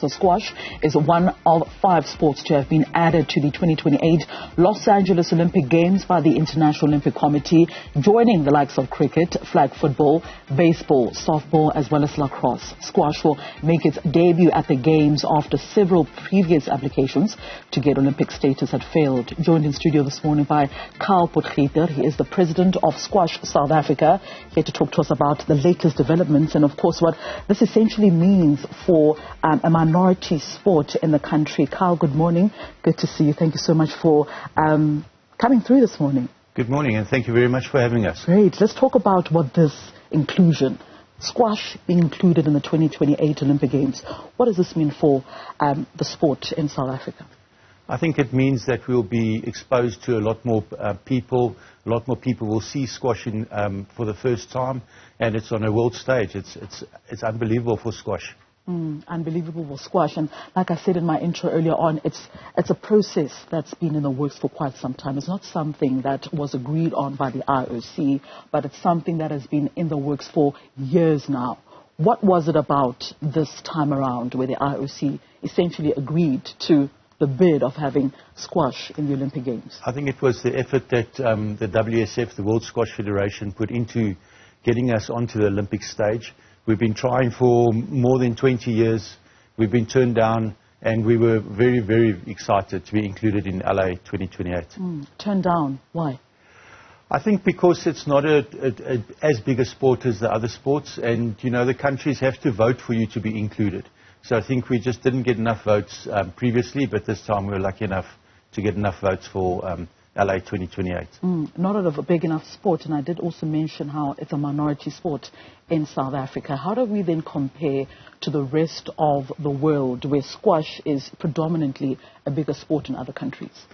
So squash is one of 5 sports to have been added to the 2028 Los Angeles Olympic Games by the International Olympic Committee, joining the likes of cricket, flag football, baseball, softball, as well as lacrosse. Squash will make its debut at the Games after several previous applications to get Olympic status had failed. Joined in studio this morning by Kyle Potgieter. He is the president of Squash South Africa, here to talk to us about the latest developments and, of course, what this essentially means for a minority sport in the country. Kyle, good morning. Good to see you. Thank you so much for coming through this morning. Good morning, and thank you very much for having us. Great. Let's talk about what this inclusion, squash being included in the 2028 Olympic Games, what does this mean for the sport in South Africa? I think it means that we'll be exposed to a lot more people. A lot more people will see squashing for the first time, and it's on a world stage. It's unbelievable for squash. Unbelievable for squash, and like I said in my intro earlier on, it's a process that's been in the works for quite some time. It's not something that was agreed on by the IOC, but it's something that has been in the works for years now. What was it about this time around where the IOC essentially agreed to the bid of having squash in the Olympic Games? I think it was the effort that the WSF, the World Squash Federation, put into getting us onto the Olympic stage. We've been trying for more than 20 years. We've been turned down, and we were very, very excited to be included in LA 2028. Turned down? Why? I think because it's not as big a sport as the other sports, and, you know, the countries have to vote for you to be included. So I think we just didn't get enough votes previously, but this time we were lucky enough to get enough votes for LA 2028. Not a big enough sport, and I did also mention how it's a minority sport in South Africa. How do we then compare to the rest of the world where squash is predominantly a bigger sport in other countries?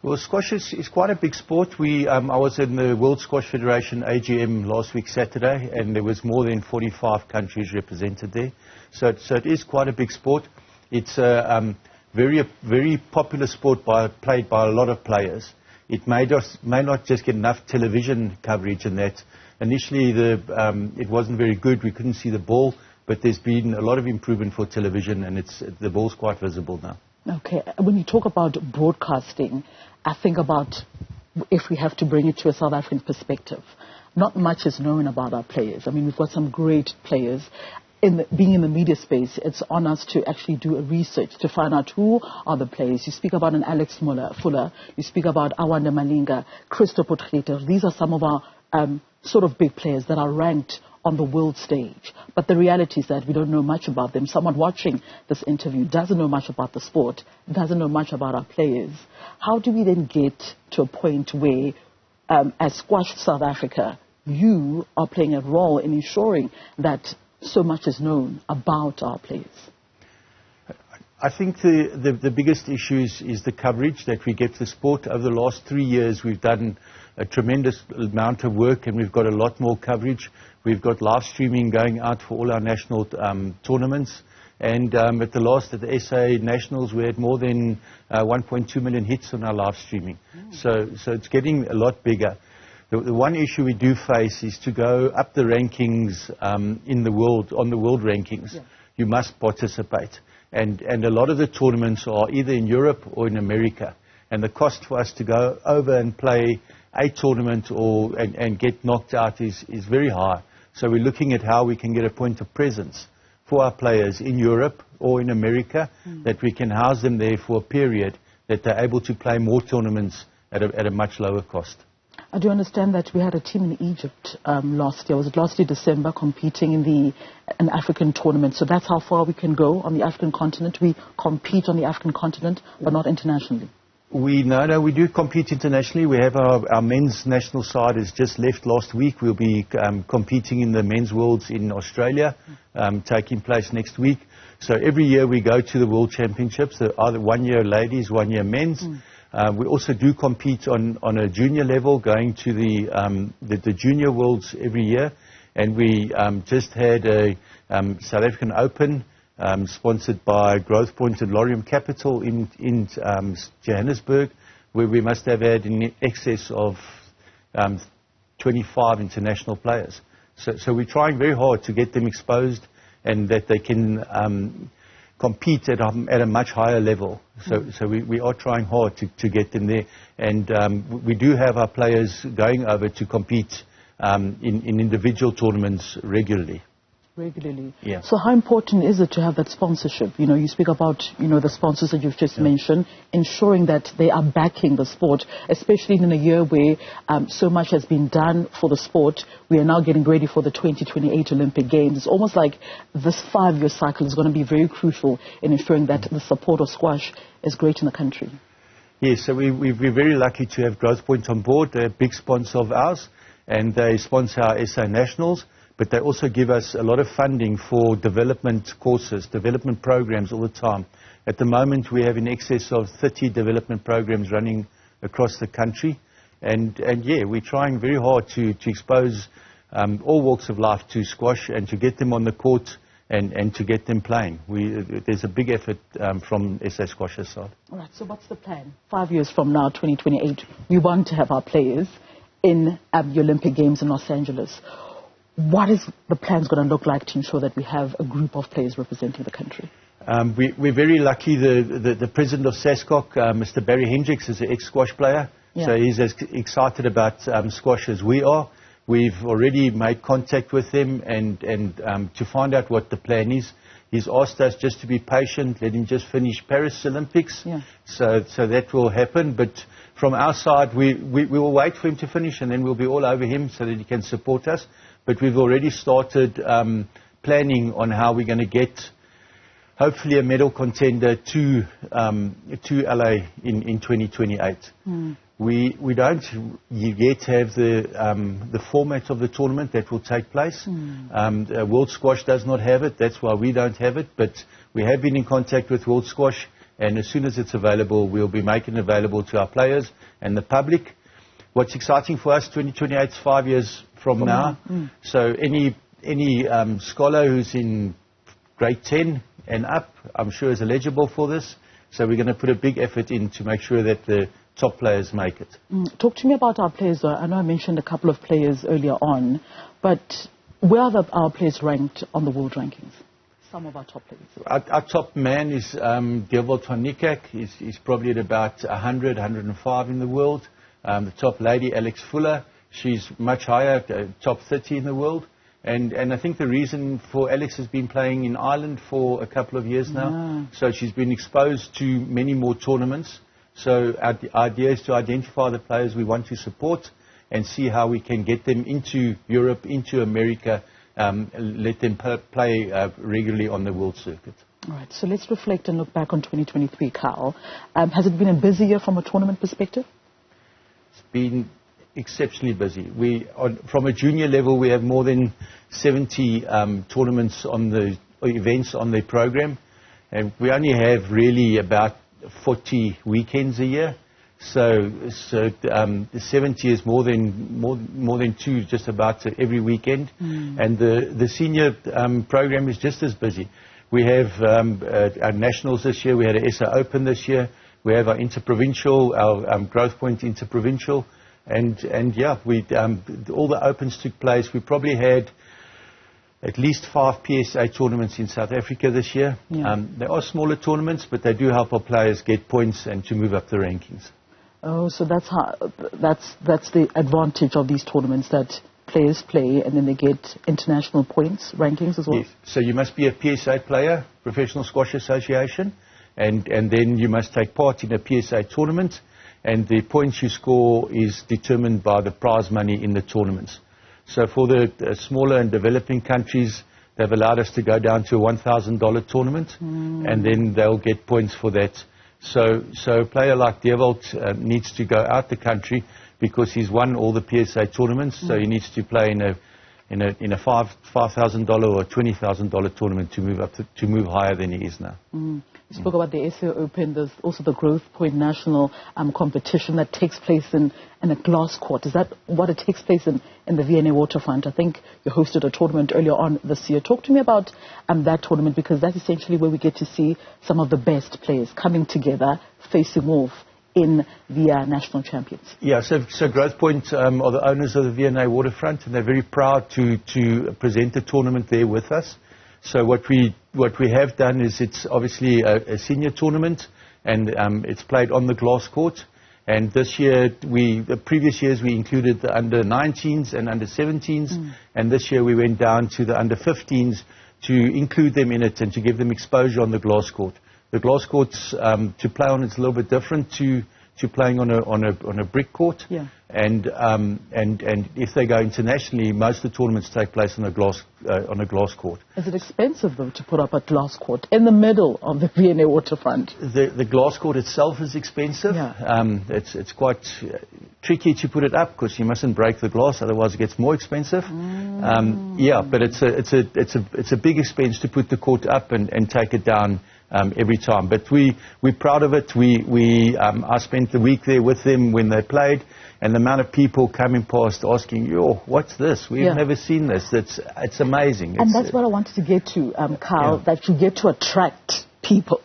Well, squash is quite a big sport. I was in the World Squash Federation AGM last week Saturday, and there was more than 45 countries represented there. So it is quite a big sport. It's a very popular sport played by a lot of players. It may not just get enough television coverage in that. Initially, it wasn't very good. We couldn't see the ball, but there's been a lot of improvement for television, and the ball's quite visible now. Okay. When you talk about broadcasting, I think about if we have to bring it to a South African perspective. Not much is known about our players. I mean, we've got some great players. Being in the media space, it's on us to actually do a research to find out who are the players. You speak about an Alex Fuller, you speak about Awanda Malinga, Christo Potgieter. These are some of our sort of big players that are ranked on the world stage. But the reality is that we don't know much about them. Someone watching this interview doesn't know much about the sport, doesn't know much about our players. How do we then get to a point where, as Squash South Africa, you are playing a role in ensuring that so much is known about our players? I think the biggest issue is the coverage that we get for the sport. Over the last 3 years, we've done a tremendous amount of work, and we've got a lot more coverage. We've got live streaming going out for all our national tournaments. And at the SA Nationals, we had more than 1.2 million hits on our live streaming. So it's getting a lot bigger. The one issue we do face is to go up the rankings in the world, on the world rankings. Yeah. You must participate. And a lot of the tournaments are either in Europe or in America. And the cost for us to go over and play a tournament and get knocked out is very high. So we're looking at how we can get a point of presence for our players in Europe or in America, that we can house them there for a period that they're able to play more tournaments at a much lower cost. I do understand that we had a team in Egypt last year. Was it last year, December, competing in an African tournament? So that's how far we can go on the African continent. We compete on the African continent, but not internationally. We do compete internationally. We have our men's national side has just left last week. We'll be competing in the men's worlds in Australia, taking place next week. So every year we go to the World Championships, either 1 year ladies, 1 year men's. We also do compete on a junior level, going to the junior worlds every year. And we just had a South African Open sponsored by Growth Point and Lorium Capital in Johannesburg, where we must have had in excess of 25 international players. So we're trying very hard to get them exposed, and that they can compete at a much higher level. So we are trying hard to get them there. And we do have our players going over to compete in individual tournaments regularly. Yeah. So how important is it to have that sponsorship? You know, you speak about, the sponsors that you've just mentioned, ensuring that they are backing the sport, especially in a year where so much has been done for the sport. We are now getting ready for the 2028 Olympic Games. It's almost like this 5-year cycle is going to be very crucial in ensuring that the support of squash is great in the country. Yes, so we're very lucky to have Growth Point on board. They're a big sponsor of ours, and they sponsor our SA Nationals. But they also give us a lot of funding for development courses, development programs all the time. At the moment, we have in excess of 30 development programs running across the country. And yeah, we're trying very hard to expose all walks of life to squash and to get them on the court and to get them playing. There's a big effort from SA Squash's side. All right, so what's the plan? 5 years from now, 2028, we want to have our players in the Olympic Games in Los Angeles. What is the plans going to look like to ensure that we have a group of players representing the country? We're very lucky. The president of SASCOC, Mr. Barry Hendricks, is an ex-squash player. Yeah. So he's as excited about squash as we are. We've already made contact with him and to find out what the plan is. He's asked us just to be patient, let him just finish Paris Olympics. Yeah. So that will happen. But from our side, we will wait for him to finish and then we'll be all over him so that he can support us. But we've already started planning on how we're going to get, hopefully, a medal contender to LA in 2028. We don't yet have the format of the tournament that will take place. World Squash does not have it. That's why we don't have it. But we have been in contact with World Squash, and as soon as it's available, we'll be making it available to our players and the public. What's exciting for us, 2028 is 5 years from now. So any scholar who's in grade 10 and up, I'm sure is eligible for this. So we're going to put a big effort in to make sure that the top players make it. Talk to me about our players. I know I mentioned a couple of players earlier on, but where are our players ranked on the world rankings? Some of our top players. Our top man is Dewald van Niekerk. He's probably at about 100, 105 in the world. The top lady, Alex Fuller, she's much higher, top 30 in the world. And I think the reason for Alex has been playing in Ireland for a couple of years now. So she's been exposed to many more tournaments. So our idea is to identify the players we want to support and see how we can get them into Europe, into America, let them play regularly on the world circuit. All right, so let's reflect and look back on 2023, Kyle. Has it been a busy year from a tournament perspective? It's been exceptionally busy. From a junior level, we have more than 70 tournaments events on the program, and we only have really about 40 weekends a year. So the 70 is more than two, just about every weekend. And the senior program is just as busy. We have our nationals this year. We had an SA Open this year. We have our interprovincial, our Growth Point interprovincial, and yeah, all the opens took place. We probably had at least 5 PSA tournaments in South Africa this year. Yeah. They are smaller tournaments, but they do help our players get points and to move up the rankings. Oh, so that's the advantage of these tournaments, that players play and then they get international points, rankings as well? Yes. So you must be a PSA player, Professional Squash Association, and then you must take part in a PSA tournament, and the points you score is determined by the prize money in the tournaments. So for the smaller and developing countries, they've allowed us to go down to a $1,000 tournament, and then they'll get points for that. So a player like Dewald needs to go out the country because he's won all the PSA tournaments, so he needs to play in a $5,000 or $20,000 tournament to move higher than he is now. You spoke about the SA Open. There's also the Growth Point National competition that takes place in a glass court. Is that what it takes place in the V&A Waterfront? I think you hosted a tournament earlier on this year. Talk to me about that tournament, because that's essentially where we get to see some of the best players coming together, facing off in the national champions. Yeah, so Growth Point are the owners of the V&A Waterfront, and they're very proud to present the tournament there with us. So what we have done is it's obviously a senior tournament, and it's played on the glass court. And this year, the previous years we included the under 19s and under 17s, and this year we went down to the under 15s to include them in it and to give them exposure on the glass court. The glass courts to play on is a little bit different to playing on a brick court. Yeah. And if they go internationally, most of the tournaments take place on a glass court. Is it expensive though to put up a glass court in the middle of the V&A waterfront? The glass court itself is expensive. Yeah. It's quite tricky to put it up because you mustn't break the glass, otherwise it gets more expensive. Yeah, but it's a big expense to put the court up and take it down every time. But we're proud of it. I spent the week there with them when they played, and the amount of people coming past asking, "Yo, what's this? We've never seen this." It's amazing. And that's what I wanted to get to, Kyle, that you get to attract people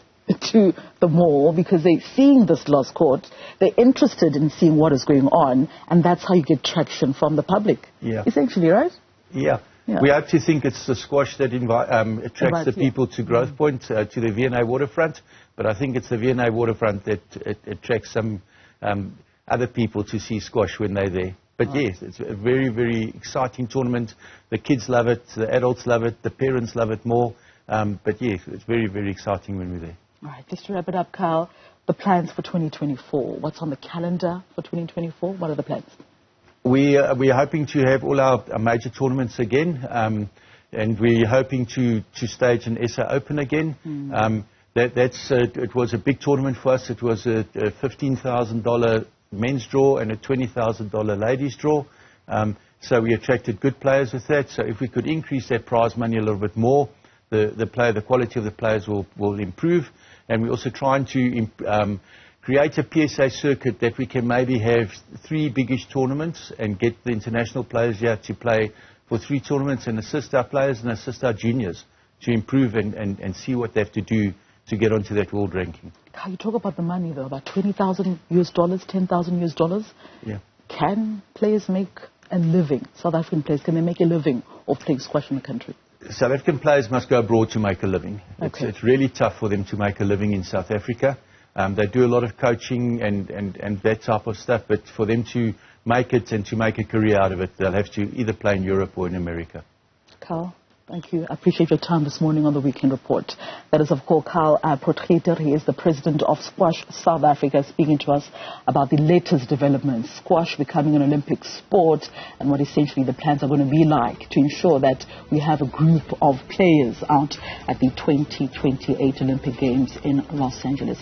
to the mall because they're seeing this glass court, they're interested in seeing what is going on, and that's how you get traction from the public. Yeah. Essentially, right? Yeah. Yeah. We hope to think it's the squash that attracts the people to Growth Point, to the V&A waterfront. But I think it's the V&A waterfront that attracts some other people to see squash when they're there. But yes, it's a very, very exciting tournament. The kids love it, the adults love it, the parents love it more. But yes, it's very, very exciting when we're there. All right, just to wrap it up, Kyle, the plans for 2024. What's on the calendar for 2024? What are the plans? We are hoping to have all our major tournaments again, and we're hoping to stage an SA Open again. It was a big tournament for us. It was a $15,000 men's draw and a $20,000 ladies draw. So we attracted good players with that. So if we could increase that prize money a little bit more, the quality of the players will improve. And we're also trying to create a PSA circuit that we can maybe have 3 biggish tournaments and get the international players here to play for 3 tournaments and assist our players and assist our juniors to improve and see what they have to do to get onto that world ranking. Can you talk about the money though, about $20,000 US, $10,000 US? Yeah. Can players make a living, South African players, can they make a living of playing squash in the country? South African players must go abroad to make a living. Okay. It's really tough for them to make a living in South Africa. They do a lot of coaching and that type of stuff, but for them to make it and to make a career out of it, they'll have to either play in Europe or in America. Kyle, thank you. I appreciate your time this morning on the Weekend Report. That is, of course, Kyle Potgieter. He is the president of Squash South Africa, speaking to us about the latest developments, squash becoming an Olympic sport, and what essentially the plans are going to be like to ensure that we have a group of players out at the 2028 Olympic Games in Los Angeles.